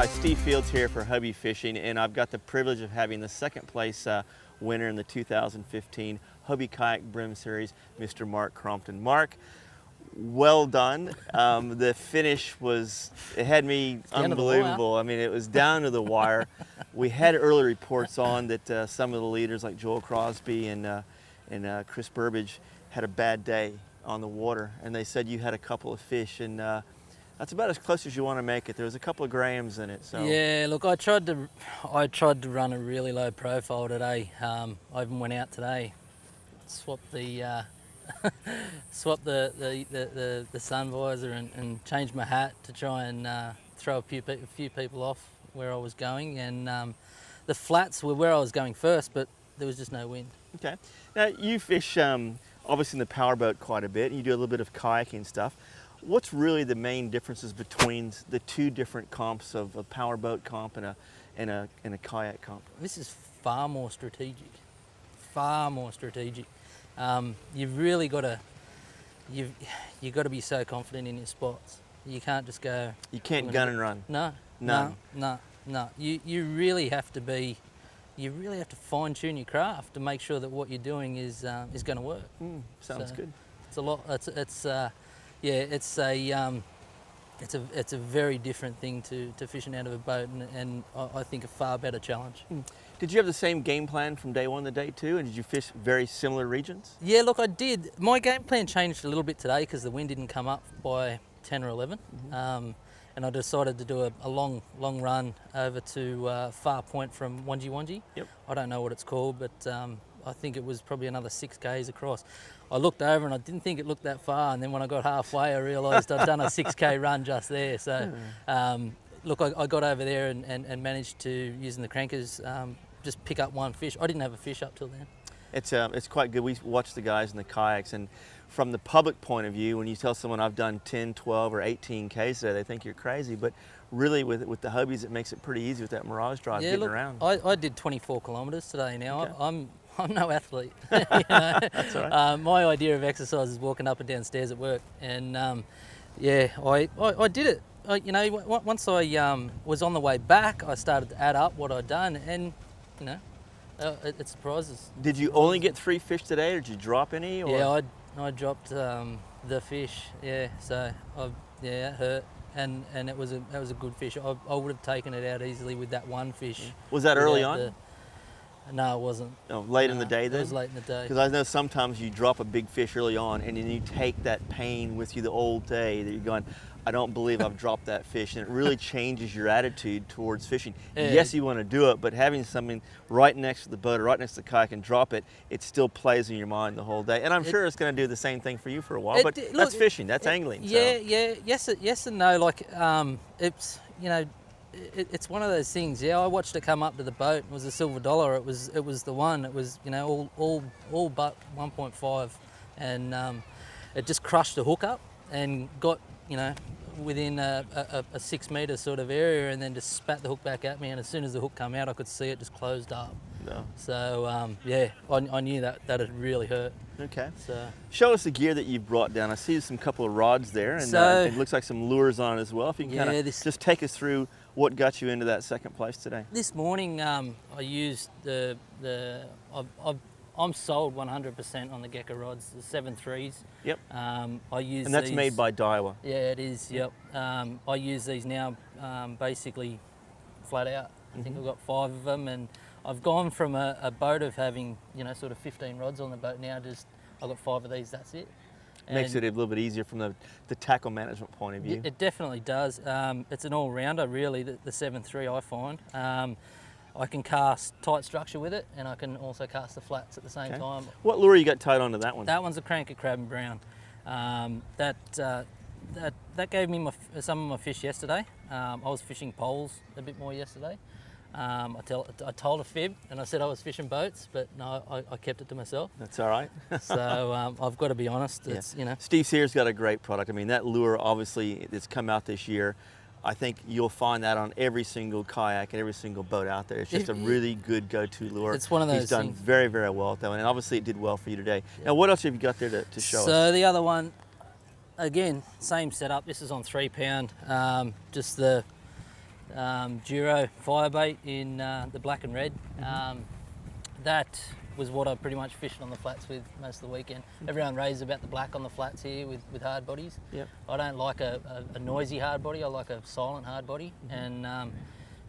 Hi, Steve Fields here for Hobie Fishing, and I've got the privilege of having the second place winner in the 2015 Hobie Kayak Bream Series, Mr. Mark Crompton. Mark, well done. The finish it had me unbelievable. I mean, it was down to the wire. We had early reports on that some of the leaders like Joel Crosby and Chris Burbage had a bad day on the water, and they said you had a couple of fish, and that's about as close as you want to make it. There was a couple of grams in it. So yeah, look, I tried to run a really low profile today. I even went out today, swapped the sun visor and changed my hat to try and throw a few people off where I was going, and the flats were where I was going first, but there was just no wind. Okay. Now you fish obviously in the powerboat quite a bit, and you do a little bit of kayaking stuff. What's really the main differences between the two different comps of a powerboat comp and a kayak comp? This is far more strategic. Far more strategic. You've really got to you've got to be so confident in your spots. You can't just go. You can't gun and run. No. You really have to fine tune your craft to make sure that what you're doing is going to work. Sounds good. It's a lot. It's a very different thing to fishing out of a boat, and I think a far better challenge. Did you have the same game plan from day one to day two, and did you fish very similar regions? Yeah, look, I did. My game plan changed a little bit today because the wind didn't come up by 10 or 11, and I decided to do a long run over to Far Point from Wanji. Yep. I don't know what it's called, but I think it was probably another 6 k's across. I looked over and I didn't think it looked that far, and then when I got halfway I realised I'd done a 6k run just there. So look, I got over there and managed to, using the crankers, just pick up one fish. I didn't have a fish up till then. It's quite good. We watch the guys in the kayaks, and from the public point of view, when you tell someone I've done 10, 12 or 18 Ks today, they think you're crazy, but really with the Hobies it makes it pretty easy with that Mirage drive getting around. I did 24 kilometres today now. Okay. I'm no athlete. You know? That's all right. My idea of exercise is walking up and down stairs at work, and I did it. Once I was on the way back, I started to add up what I'd done, and it surprises. Did you only get 3 fish today, or did you drop any? Or? Yeah, I dropped the fish. Yeah, so it hurt, and it was a good fish. I would have taken it out easily with that one fish. Was that early on? No, it wasn't. Oh, late in the day then? It was late in the day. Because I know sometimes you drop a big fish early on and then you take that pain with you the whole day that you're going, I don't believe I've dropped that fish, and it really changes your attitude towards fishing. Yes, you want to do it, but having something right next to the boat or right next to the kayak and drop it, it still plays in your mind the whole day. And I'm sure it's going to do the same thing for you for a while, but that's fishing, that's angling. Yeah, yes and no. Like, it's one of those things. Yeah, I watched it come up to the boat. It was a silver dollar. It was the one. It was all but 1.5, and it just crushed the hook up and got within a 6 metre sort of area, and then just spat the hook back at me. And as soon as the hook came out, I could see it just closed up. No. So I knew that it really hurt. Okay. So show us the gear that you've brought down. I see some couple of rods there, and it looks like some lures on it as well. If you can kind of just take us through what got you into that second place today. This morning I used I'm sold 100% on the Gecko rods, the 7.3s. Yep. I use and that's these, made by Daiwa. Yeah, it is. Yep. I use these now basically flat out. I think I've got 5 of them, and I've gone from a boat of having sort of 15 rods on the boat. Now I've got 5 of these. That's it. Makes it a little bit easier from the tackle management point of view. It definitely does. It's an all-rounder, really, the 7.3, I find. I can cast tight structure with it, and I can also cast the flats at the same time. What lure you got tied onto that one? That one's a Cranker Crab and Brown. That gave me some of my fish yesterday. I was fishing poles a bit more yesterday. I told a fib and I said I was fishing boats, but no, I kept it to myself. That's all right. So I've got to be honest. Yeah. It's, Steve Sears got a great product. I mean, that lure obviously that's come out this year. I think you'll find that on every single kayak and every single boat out there. It's just a really good go-to lure. It's one of those He's done things. very, very well with that one, and obviously it did well for you today. Yeah. Now, what else have you got there to show us? So the other one, again, same setup. This is on 3 pound. Just the Duro firebait in the black and red. That was what I pretty much fished on the flats with most of the weekend. Everyone raves about the black on the flats here with hard bodies. Yep. I don't like a noisy hard body, I like a silent hard body. And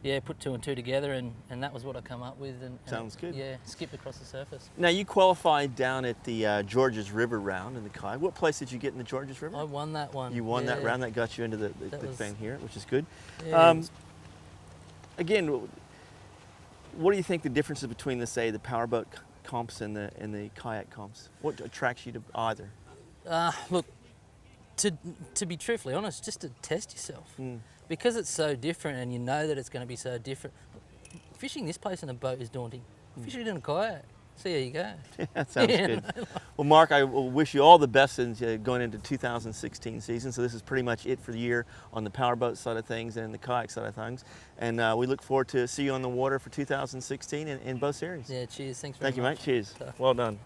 yeah, put 2 and 2 together, and that was what I come up with. And Sounds good. Yeah, skipped across the surface. Now you qualified down at the Georges River round in the kayak. What place did you get in the Georges River? I won that one. You won that Yeah. round. That got you into the was- thing here, which is good. Yeah, Again, what do you think the differences between the powerboat comps and the kayak comps? What attracts you to either? Look, to be truthfully honest, just to test yourself. Mm. Because it's so different and you know that it's going to be so different. Fishing this place in a boat is daunting. Fishing it in a kayak, see how you go. That sounds Yeah, good. Well, Mark, I will wish you all the best in going into 2016 season. So this is pretty much it for the year on the powerboat side of things and the kayak side of things. And we look forward to see you on the water for 2016 in both series. Yeah, cheers. Thanks very Thank you, much. mate. Cheers. Well done.